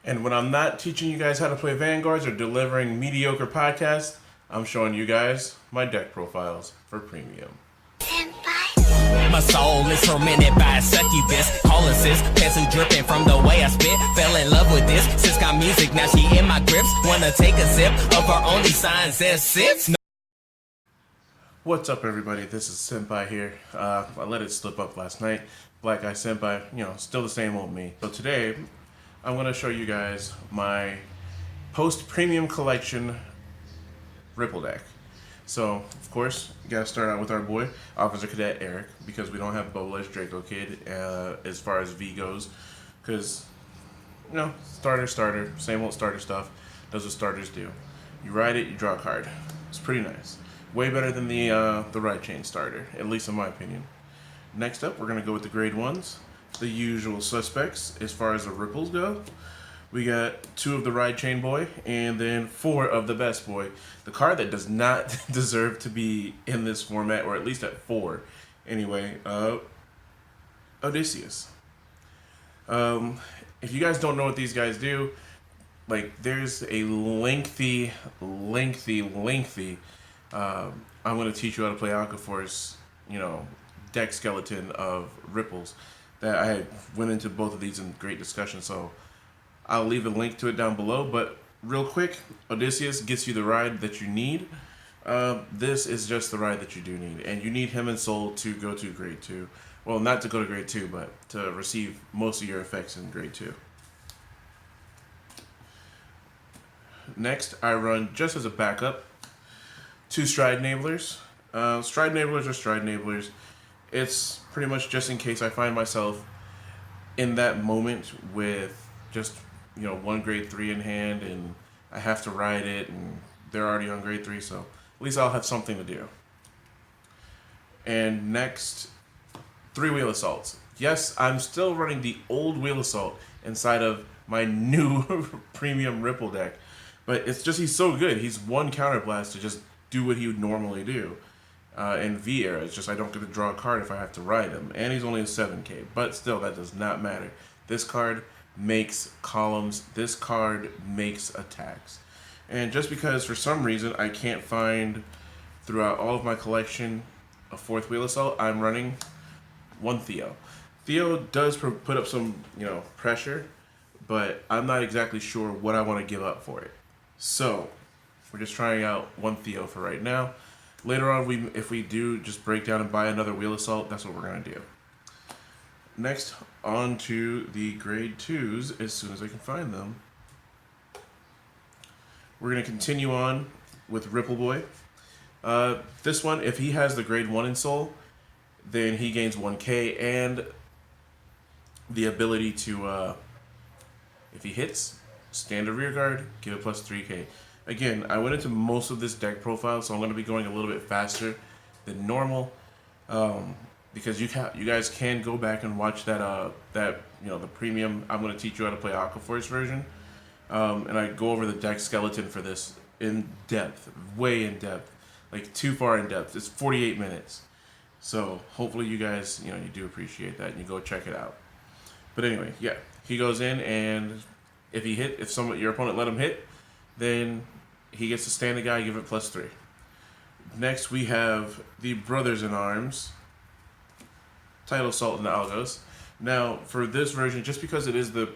And when I'm not teaching you guys how to play Vanguards or delivering mediocre podcasts, I'm showing you guys my deck profiles for premium. My soul is tormented by a succubus. Calling sis, pencil dripping from the way I spit. Fell in love with this. Sis got music, now she in my grips. Wanna take a sip of her only sign says sits. What's up, everybody? This is Senpai here. I let it slip up last night. Black Eye Senpai, still the same old me. So today, I'm going to show you guys my post-premium collection Ripple deck. So, of course, you gotta start out with our boy, Officer Cadet Eric, because we don't have Bolas Draco Kid as far as V goes. Because, starter, same old starter stuff, does what starters do. You ride it, you draw a card. It's pretty nice. Way better than the ride chain starter, at least in my opinion. Next up, we're gonna go with the grade ones. The usual suspects as far as the ripples go. We got 2 of the Ride Chain Boy, and then 4 of the Best Boy. The card that does not deserve to be in this format, or at least at 4. Anyway, Odysseus. If you guys don't know what these guys do, there's a lengthy, I'm going to teach you how to play Aqua Force, deck skeleton of ripples that I went into both of these in great discussion, so I'll leave a link to it down below. But real quick, Odysseus gets you the ride that you need. This is just the ride that you do need, and you need him and Soul to go to grade 2. Well, not to go to grade 2, but to receive most of your effects in grade 2. Next, I run, just as a backup, 2 Stride Enablers. Stride Enablers are Stride Enablers. It's pretty much just in case I find myself in that moment with just, 1 grade 3 in hand and I have to ride it and they're already on grade 3, so at least I'll have something to do. And next, 3 Wheel Assaults. Yes, I'm still running the old Wheel Assault inside of my new premium Ripple deck, but it's just he's so good. He's 1 Counterblast to just do what he would normally do. In V era, it's just I don't get to draw a card if I have to ride him, and he's only a 7k, but still that does not matter. This card makes columns, this card makes attacks. And just because for some reason I can't find throughout all of my collection a 4th Wheel Assault, I'm running 1 Theo. Theo does put up some, pressure, but I'm not exactly sure what I want to give up for it. So, we're just trying out 1 Theo for right now. Later on, if we do just break down and buy another Wheel Assault, that's what we're going to do. Next, on to the grade 2s as soon as I can find them. We're going to continue on with Ripple Boy. This one, if he has the grade 1 in Soul, then he gains 1k and the ability to, if he hits, stand a rear guard, give it plus 3k. Again, I went into most of this deck profile, so I'm going to be going a little bit faster than normal, because you guys can go back and watch that the premium. I'm going to teach you how to play Aqua Force version, and I go over the deck skeleton for this in depth, way in depth, like too far in depth. It's 48 minutes, so hopefully you guys you do appreciate that and you go check it out. But anyway, yeah, he goes in, and if your opponent let him hit, then he gets to stand the guy, give it plus 3. Next, we have the Brothers in Arms, Tidal Assault and Algos. Now, for this version, just because it is the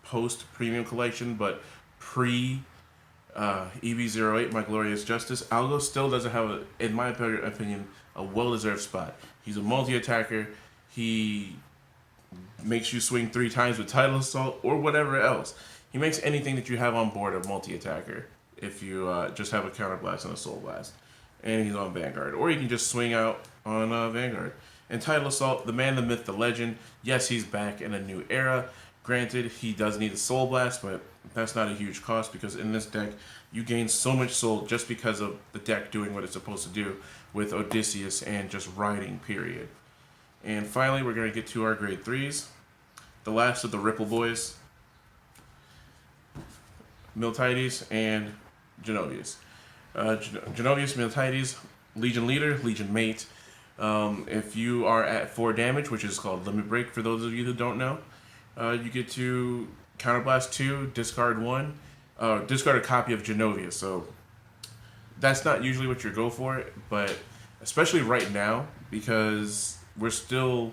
post-premium collection, but pre-EB08, My Glorious Justice, Algos still doesn't have, in my opinion, a well-deserved spot. He's a multi-attacker. He makes you swing 3 times with Tidal Assault or whatever else. He makes anything that you have on board a multi-attacker if you just have a Counterblast and a Soul Blast. And he's on Vanguard. Or you can just swing out on Vanguard. And Tidal Assault, the man, the myth, the legend. Yes, he's back in a new era. Granted, he does need a Soul Blast, but that's not a huge cost because in this deck, you gain so much Soul just because of the deck doing what it's supposed to do with Odysseus and just riding, period. And finally, we're going to get to our grade 3s. The last of the Ripple Boys. Miltiades and Genovius. Genovius, Miltiades, Legion Leader, Legion Mate. If you are at 4 damage, which is called Limit Break for those of you who don't know, you get to Counterblast 2, discard 1, discard a copy of Genovia. So that's not usually what you go for, but especially right now, because we're still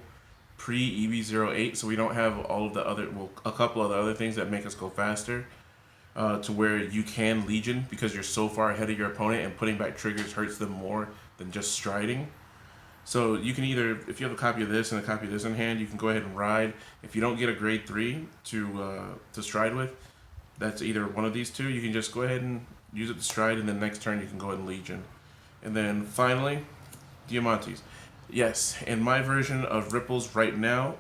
pre-EV08, so we don't have all of the other, well, a couple of the other things that make us go faster, to where you can Legion because you're so far ahead of your opponent, and putting back triggers hurts them more than just striding. So you can either, if you have a copy of this and a copy of this in hand, you can go ahead and ride. If you don't get a grade 3 to stride with, that's either one of these two. You can just go ahead and use it to stride, and then next turn you can go ahead and Legion. And then finally, Diamantes. Yes, in my version of Ripples right now,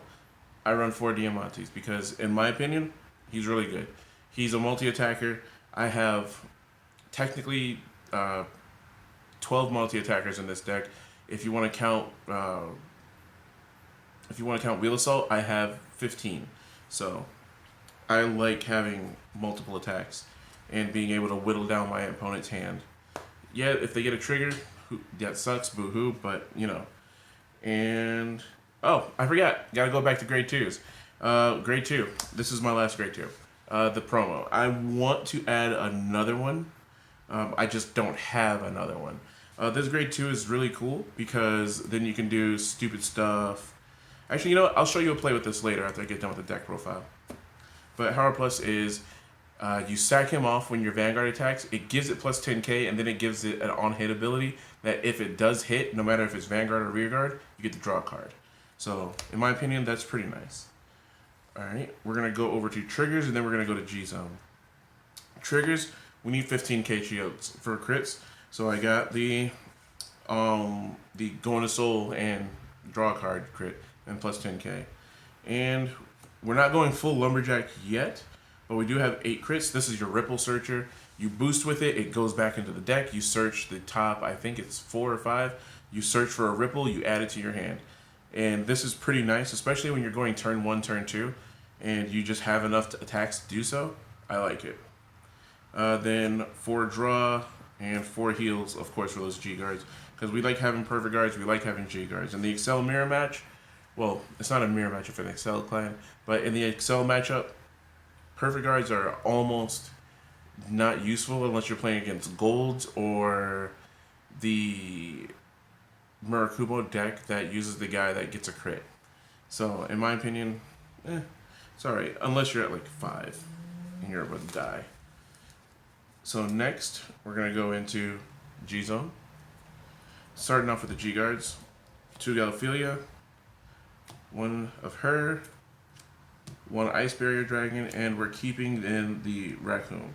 I run 4 Diamantes because, in my opinion, he's really good. He's a multi-attacker. I have technically 12 multi-attackers in this deck. If you want to count, Wheel Assault, I have 15. So I like having multiple attacks and being able to whittle down my opponent's hand. Yeah, if they get a trigger, that sucks, boo-hoo, but, you know. And, oh, I forgot. Got to go back to grade 2s. Grade 2. This is my last grade 2. The promo. I want to add another one. I just don't have another one. This grade 2 is really cool because then you can do stupid stuff. Actually, you know what? I'll show you a play with this later after I get done with the deck profile. But Power Plus is you sack him off when your Vanguard attacks. It gives it plus 10k, and then it gives it an on-hit ability that if it does hit, no matter if it's Vanguard or Rearguard, you get to draw a card. So, in my opinion, that's pretty nice. Alright, we're going to go over to triggers, and then we're going to go to G-Zone. Triggers, we need 15k shields for crits. So I got the Go into Soul and draw a card crit and plus 10k. And we're not going full Lumberjack yet, but we do have 8 crits. This is your Ripple Searcher. You boost with it, it goes back into the deck. You search the top, I think it's 4 or 5. You search for a Ripple, you add it to your hand. And this is pretty nice, especially when you're going turn 1, turn 2, and you just have enough attacks to do so. I like it. Then 4 draw and 4 heals, of course, for those G guards, because we like having perfect guards, we like having G guards. In the Excel mirror match, well, it's not a mirror match for an Excel clan, but in the Excel matchup, perfect guards are almost not useful unless you're playing against golds or the Murakumo deck that uses the guy that gets a crit. So, in my opinion, it's alright, unless you're at like 5 and you're about to die. So next, we're going to go into G-Zone. Starting off with the G-Guards. 2 Galophilia, 1 of her, 1 Ice Barrier Dragon, and we're keeping in the Raccoon.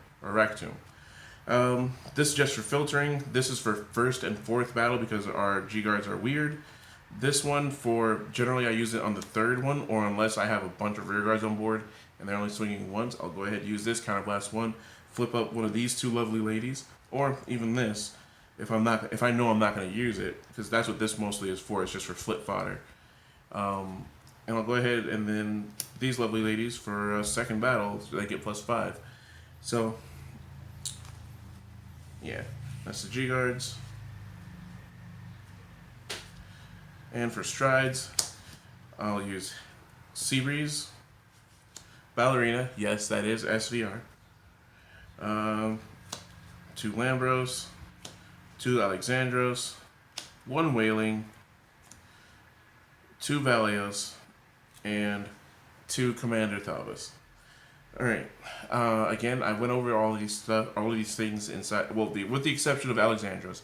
This is just for filtering. This is for 1st and 4th battle because our G-Guards are weird. This one for, generally I use it on the 3rd one, or unless I have a bunch of rear guards on board and they're only swinging once, I'll go ahead and use this, Counterblast 1. Flip up one of these 2 lovely ladies, or even this, if I know I'm not going to use it, because that's what this mostly is for. It's just for flip fodder. And I'll go ahead and then these lovely ladies for 2nd battle, so they get plus 5. So yeah, that's the G guards. And for strides, I'll use Seabreeze, Ballerina. Yes, that is SVR. 2 Lambros, 2 Alexandros, 1 Wailing, 2 Valios, and 2 Commander Talbos. Alright, again, I went over all of these things inside, well, with the exception of Alexandros,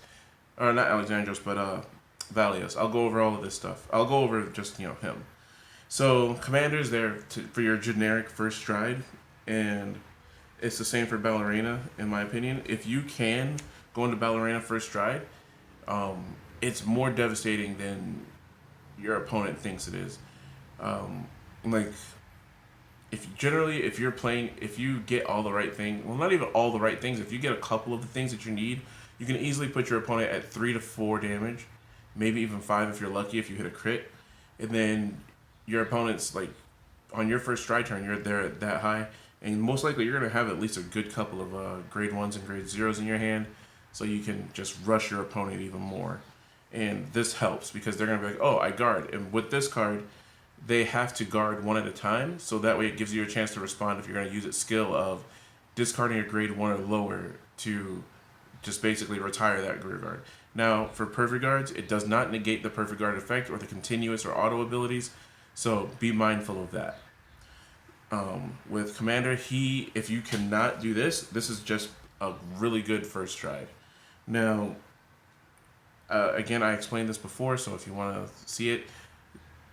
or not Alexandros, but Valios. I'll go over all of this stuff. I'll go over just, him. So, Commander's there for your generic first stride, and it's the same for Ballerina, in my opinion. If you can go into Ballerina first stride, it's more devastating than your opponent thinks it is. If you get all the right things, well, not even all the right things, if you get a couple of the things that you need, you can easily put your opponent at 3 to 4 damage, maybe even 5 if you're lucky if you hit a crit. And then your opponent's, like, on your first stride turn, you're there at that high, and most likely you're going to have at least a good couple of grade 1s and grade 0s in your hand, so you can just rush your opponent even more. And this helps because they're going to be like, oh, I guard. And with this card, they have to guard one at a time, so that way it gives you a chance to respond if you're going to use its skill of discarding a grade 1 or lower to just basically retire that rear guard. Now, for perfect guards, it does not negate the perfect guard effect or the continuous or auto abilities, so be mindful of that. With Commander, if you cannot do this, this is just a really good first stride. Now, again, I explained this before, so if you want to see it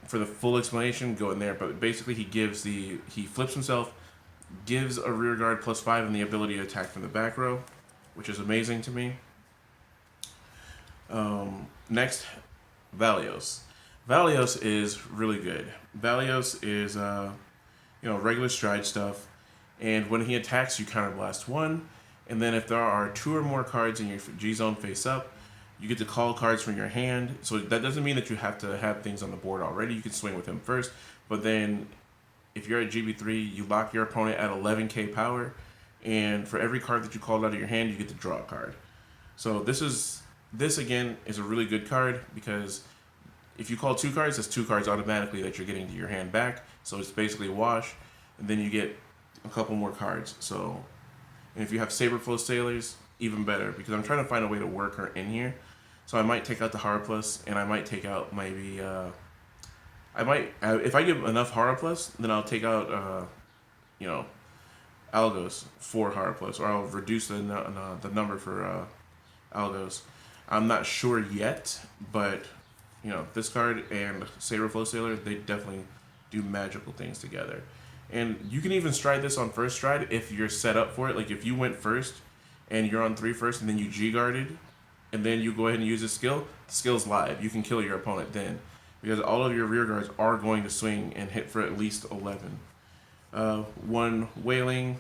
for the full explanation, go in there. But basically, he flips himself, gives a rear guard +5 and the ability to attack from the back row, which is amazing to me. Next, Valios. Valios is really good. Valios is regular stride stuff, and when he attacks, you counterblast 1, and then if there are 2 or more cards in your G zone face up, you get to call cards from your hand. So that doesn't mean that you have to have things on the board already. You can swing with him first, but then if you're at GB3, you lock your opponent at 11k power, and for every card that you called out of your hand, you get to draw a card. So this again is a really good card, because if you call 2 cards, that's 2 cards automatically that you're getting to your hand back. So it's basically a wash, and then you get a couple more cards. So, and if you have Saberflow Sailors, even better, because I'm trying to find a way to work her in here. So I might take out the Horror Plus, and I might take out maybe, if I give enough Horror Plus, then I'll take out, Algos for Horror Plus, or I'll reduce the number for Algos. I'm not sure yet, but, this card and Saberflow Sailor, they definitely do magical things together. And you can even stride this on first stride if you're set up for it. Like if you went first, and you're on 3 first, and then you G-guarded, and then you go ahead and use the skill's live. You can kill your opponent then, because all of your rear guards are going to swing and hit for at least 11. 1 Wailing,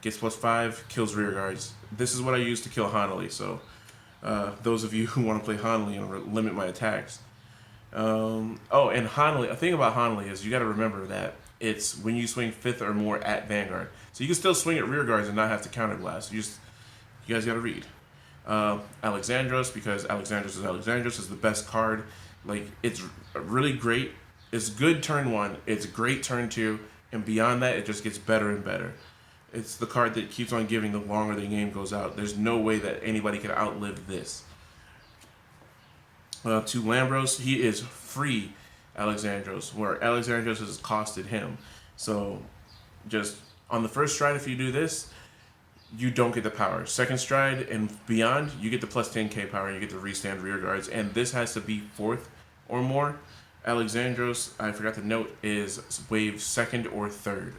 gets +5, kills rear guards. This is what I use to kill Hanali, so those of you who want to play Hanali and limit my attacks. And Hanali, a thing about Hanali is you got to remember that it's when you swing 5th or more at Vanguard. So you can still swing at rear guards and not have to counterblast. You guys got to read. Alexandros, because Alexandros is the best card. Like, it's really great. It's good turn 1. It's great turn 2. And beyond that, it just gets better and better. It's the card that keeps on giving the longer the game goes out. There's no way that anybody can outlive this. To Lambros, he is free Alexandros, where Alexandros has costed him. So just on the first stride, if you do this, you don't get the power. Second stride and beyond, you get the +10k power, and you get to restand rear guards. And this has to be 4th or more. Alexandros, I forgot to note, is wave 2nd or 3rd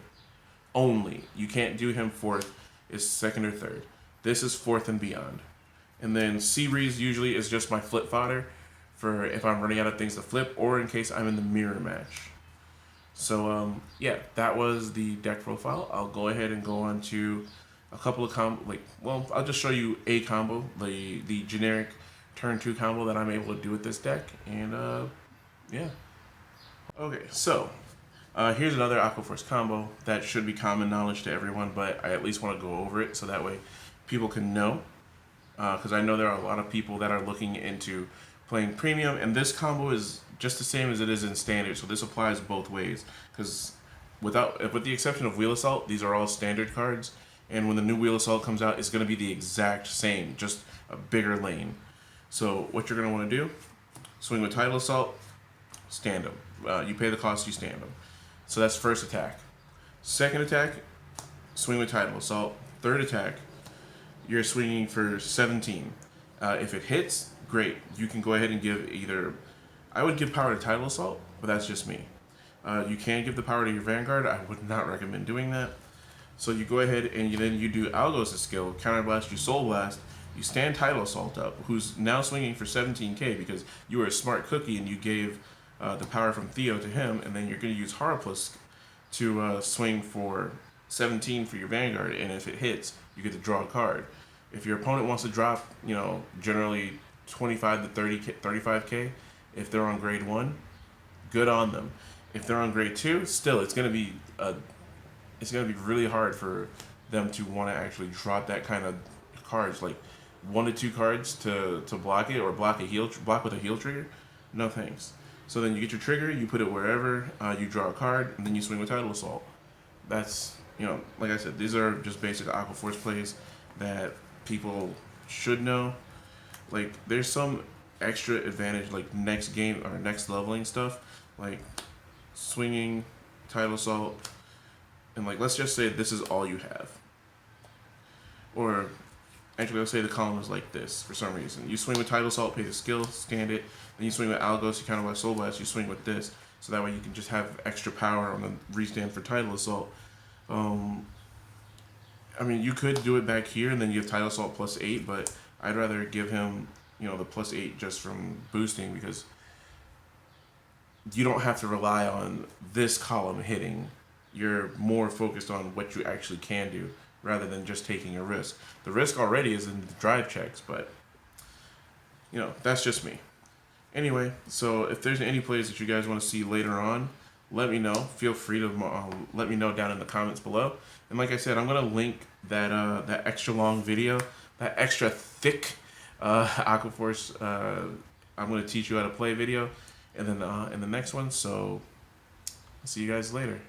only. You can't do him 4th, is 2nd or 3rd. This is 4th and beyond. And then Seabreeze usually is just my flip fodder for if I'm running out of things to flip, or in case I'm in the mirror match. So that was the deck profile. I'll go ahead and go on to a couple of I'll just show you a combo, the generic turn 2 combo that I'm able to do with this deck, and Okay, so here's another Aqua Force combo that should be common knowledge to everyone, but I at least want to go over it so that way people can know, because I know there are a lot of people that are looking into playing premium, and this combo is just the same as it is in standard, so this applies both ways, because with the exception of Wheel Assault, these are all standard cards, and when the new Wheel Assault comes out, it's going to be the exact same, just a bigger lane. So what you're going to want to do, swing with Tidal Assault, stand them. You pay the cost, you stand them. So that's first attack. Second attack, swing with Tidal Assault. Third attack, you're swinging for 17. If it hits, great. You can go ahead and give I would give power to Tidal Assault, but that's just me. You can give the power to your Vanguard. I would not recommend doing that. So you go ahead and then you do Algos' skill, Counterblast, you Soul Blast, you stand Tidal Assault up, who's now swinging for 17k because you were a smart cookie and you gave the power from Theo to him, and then you're going to use Harplus to swing for 17 for your Vanguard, and if it hits, you get to draw a card. If your opponent wants to drop, generally 25 to 30k, 35k, if they're on grade 1, good on them. If they're on grade 2, still, it's going to be really hard for them to want to actually drop that kind of cards, like 1 to 2 cards to block it, or block with a heal trigger. No thanks. So then you get your trigger, you put it wherever, you draw a card, and then you swing with Tidal Assault. That's, you know, like I said, these are just basic Aqua Force plays that people should know. Like, there's some extra advantage, like next game or next leveling stuff, like swinging, Tidal Assault, and like, let's just say this is all you have. Or, actually, let's say the column is like this for some reason. You swing with Tidal Assault, pay the skill, scan it, then you swing with Algos, you counter by Soul Blast, you swing with this. So that way you can just have extra power on the restand for Tidal Assault. I mean, you could do it back here and then you have Tidal Assault +8, but I'd rather give him, you know, the +8 just from boosting, because you don't have to rely on this column hitting. You're more focused on what you actually can do rather than just taking a risk. The risk already is in the drive checks, but, you know, that's just me. Anyway, so if there's any plays that you guys want to see later on, let me know. Feel free to let me know down in the comments below. And like I said, I'm going to link that extra long video, that extra thick Aqua Force, I'm going to teach you how to play video, and then in the next one. So, see you guys later.